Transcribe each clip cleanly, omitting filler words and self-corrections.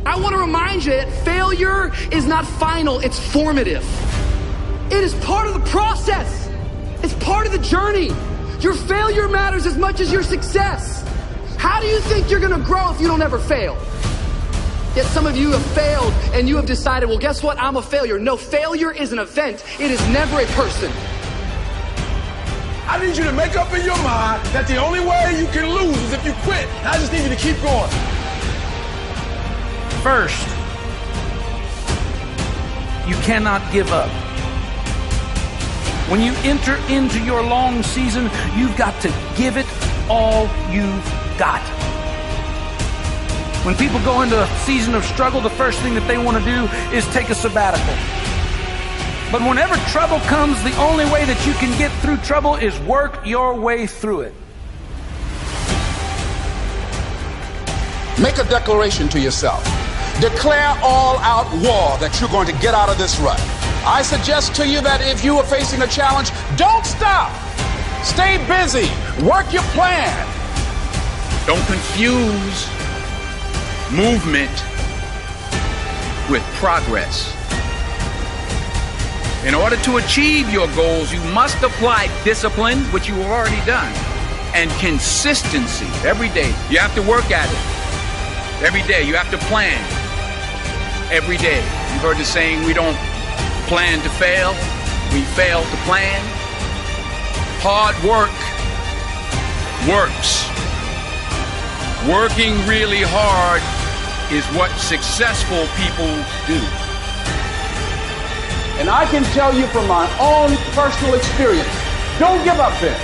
I want to remind you that failure is not final, it's formative. It is part of the process. It's part of the journey. Your failure matters as much as your success. How do you think you're going to grow if you don't ever fail? Yet some of you have failed and you have decided, well, guess what? I'm a failure. No, failure is an event. It is never a person. I need you to make up in your mind that the only way you can lose is if you quit. I just need you to keep going. First, you cannot give up. When you enter into your long season, you've got to give it all you've got. When people go into a season of struggle, the first thing that they want to do is take a sabbatical. But whenever trouble comes, the only way that you can get through trouble is work your way through it. Make a declaration to yourself. Declare all-out war that you're going to get out of this rut. I suggest to you that if you are facing a challenge, don't stop. Stay busy. Work your plan. Don't confuse movement with progress. In order to achieve your goals, you must apply discipline, which you have already done, and consistency every day. You have to work at it. Every day, you have to plan. Every day. You've heard the saying, we don't plan to fail, we fail to plan. Hard work works. Working really hard is what successful people do. And I can tell you from my own personal experience, don't give up there.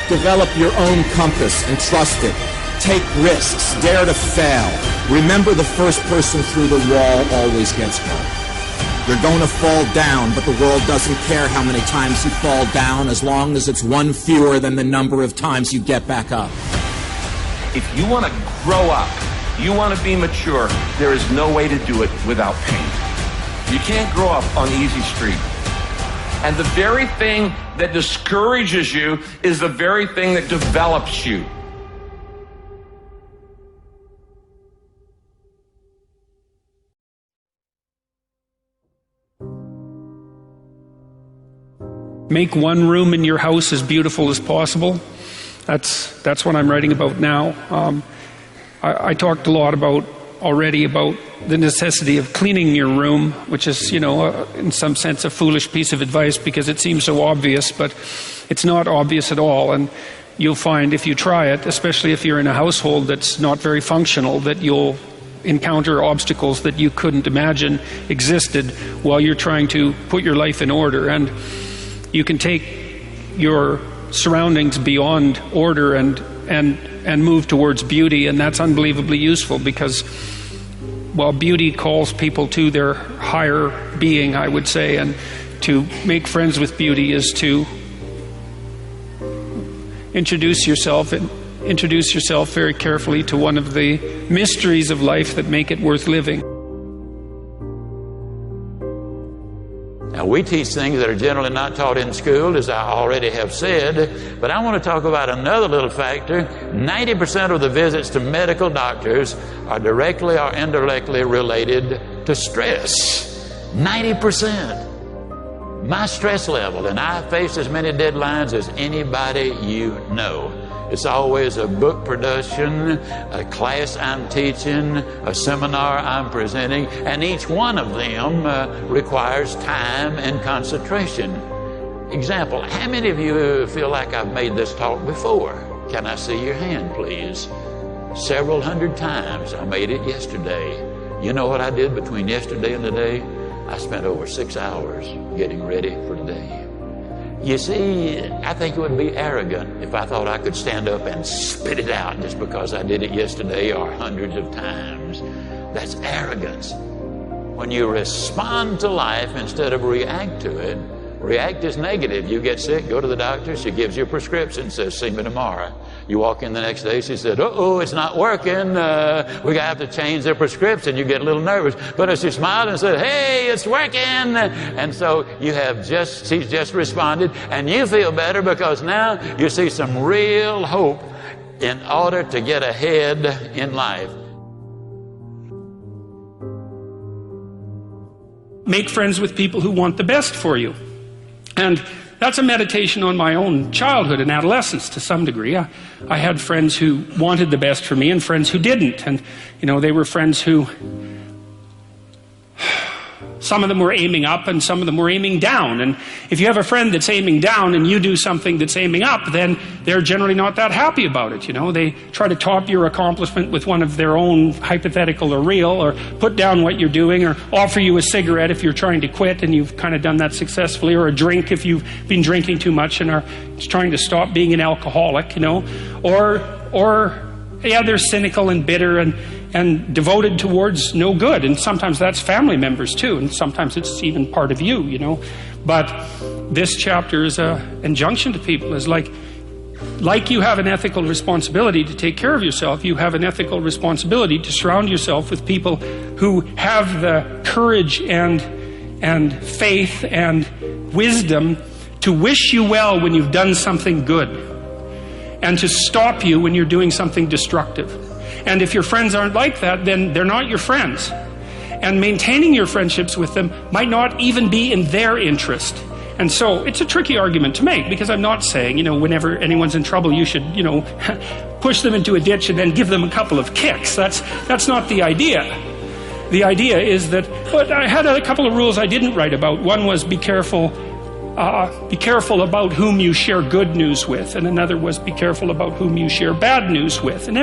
Develop your own compass and trust it. Take risks, dare to fail. Remember, the first person through the wall always gets hurt. You're going to fall down, but the world doesn't care how many times you fall down as long as it's one fewer than the number of times you get back up. If you want to grow up, you want to be mature, there is no way to do it without pain. You can't grow up on easy street. And the very thing that discourages you is the very thing that develops you. Make one room in your house as beautiful as possible. That's what I'm writing about now. I talked a lot already about the necessity of cleaning your room, which is, in some sense a foolish piece of advice because it seems so obvious, but it's not obvious at all. And you'll find if you try it, especially if you're in a household that's not very functional, that you'll encounter obstacles that you couldn't imagine existed while you're trying to put your life in order. And you can take your surroundings beyond order and move towards beauty, and that's unbelievably useful because while beauty calls people to their higher being, I would say, and to make friends with beauty is to introduce yourself very carefully to one of the mysteries of life that make it worth living. Now, we teach things that are generally not taught in school, as I already have said, but I want to talk about another little factor. 90% of the visits to medical doctors are directly or indirectly related to stress. 90%. My stress level, and I face as many deadlines as anybody you know. It's always a book production, a class I'm teaching, a seminar I'm presenting, and each one of them requires time and concentration. Example, how many of you feel like I've made this talk before? Can I see your hand, please? Several hundred times. I made it yesterday. You know what I did between yesterday and today? I spent over 6 hours getting ready for today. You see, I think it would be arrogant if I thought I could stand up and spit it out just because I did it yesterday or hundreds of times. That's arrogance. When you respond to life instead of react to it, react is negative. You get sick, go to the doctor, she gives you a prescription, says, see me tomorrow. You walk in the next day, she said, uh-oh, it's not working. We're going to have to change the prescription. You get a little nervous. But if she smiled and said, hey, it's working. And so she's just responded, and you feel better because now you see some real hope in order to get ahead in life. make friends with people who want the best for you. And that's a meditation on my own childhood and adolescence to some degree. I had friends who wanted the best for me and friends who didn't. And, they were friends who, some of them were aiming up and some of them were aiming down. And if you have a friend that's aiming down and you do something that's aiming up, then they're generally not that happy about it. They try to top your accomplishment with one of their own, hypothetical or real, or put down what you're doing, or offer you a cigarette if you're trying to quit and you've kind of done that successfully, or a drink if you've been drinking too much and are trying to stop being an alcoholic, or they're cynical and bitter and devoted towards no good. And sometimes that's family members too, and sometimes it's even part of you, But this chapter is an injunction to people, is like you have an ethical responsibility to take care of yourself, you have an ethical responsibility to surround yourself with people who have the courage and faith and wisdom to wish you well when you've done something good, and to stop you when you're doing something destructive. And if your friends aren't like that, then they're not your friends. And maintaining your friendships with them might not even be in their interest. And so it's a tricky argument to make, because I'm not saying, whenever anyone's in trouble, you should, push them into a ditch and then give them a couple of kicks. That's not the idea. The idea is that, but I had a couple of rules I didn't write about. One was be careful about whom you share good news with, and another was be careful about whom you share bad news with. And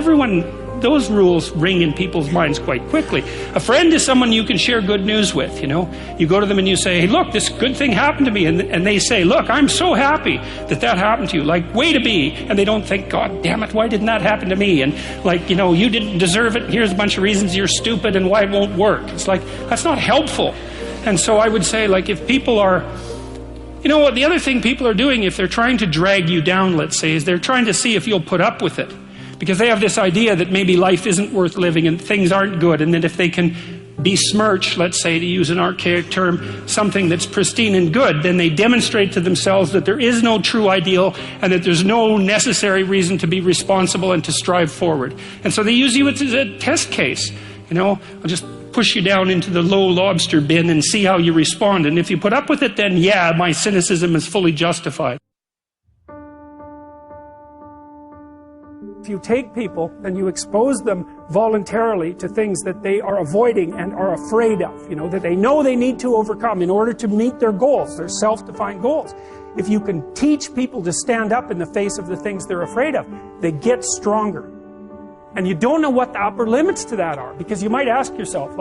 those rules ring in people's minds quite quickly. A friend is someone you can share good news with, You go to them and you say, hey, look, this good thing happened to me. And they say, look, I'm so happy that happened to you. Like, way to be. And they don't think, God damn it, why didn't that happen to me? And you didn't deserve it. Here's a bunch of reasons you're stupid and why it won't work. It's like, that's not helpful. And so I would say, if people are, the other thing people are doing, if they're trying to drag you down, let's say, is they're trying to see if you'll put up with it. Because they have this idea that maybe life isn't worth living and things aren't good, and that if they can besmirch, let's say, to use an archaic term, something that's pristine and good, then they demonstrate to themselves that there is no true ideal and that there's no necessary reason to be responsible and to strive forward. And so they use you as a test case. I'll just push you down into the low lobster bin and see how you respond. And if you put up with it, then yeah, my cynicism is fully justified. If you take people and you expose them voluntarily to things that they are avoiding and are afraid of, that they know they need to overcome in order to meet their goals, their self-defined goals. If you can teach people to stand up in the face of the things they're afraid of, they get stronger. And you don't know what the upper limits to that are, because you might ask yourself,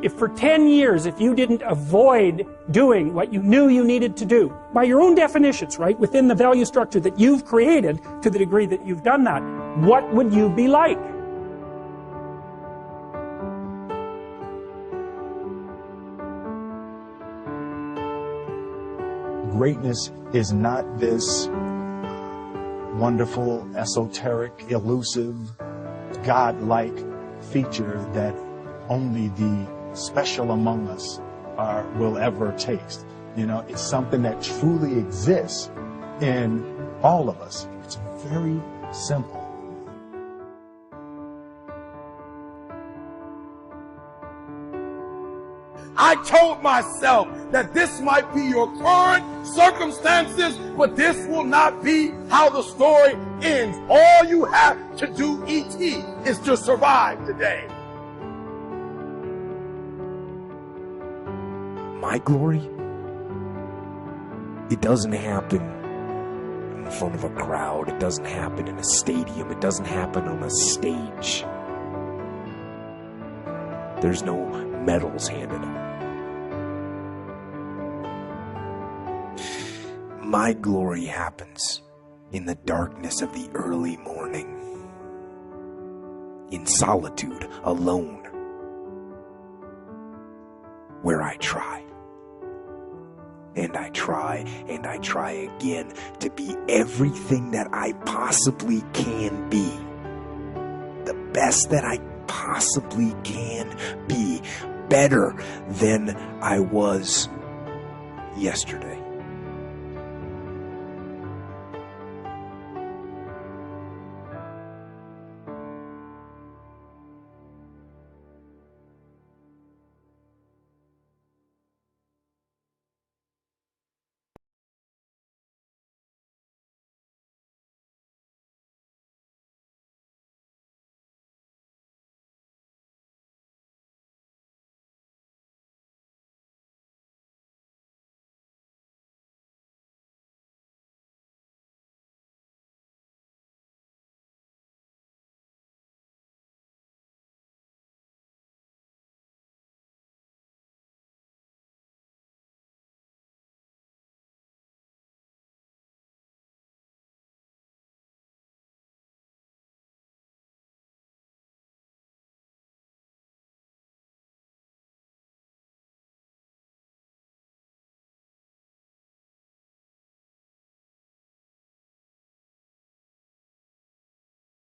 if for 10 years, if you didn't avoid doing what you knew you needed to do, by your own definitions, right, within the value structure that you've created, to the degree that you've done that, what would you be like? Greatness is not this wonderful, esoteric, elusive, God-like feature that only the special among us will ever taste. It's something that truly exists in all of us. It's very simple. I told myself that this might be your current circumstances, but this will not be how the story ends. All you have to do, E.T., is to survive today. My glory, it doesn't happen in front of a crowd. It doesn't happen in a stadium. It doesn't happen on a stage. There's no medals handed out. My glory happens in the darkness of the early morning, in solitude, alone, where I try. And I try, and I try again to be everything that I possibly can be. The best that I possibly can be. Better than I was yesterday.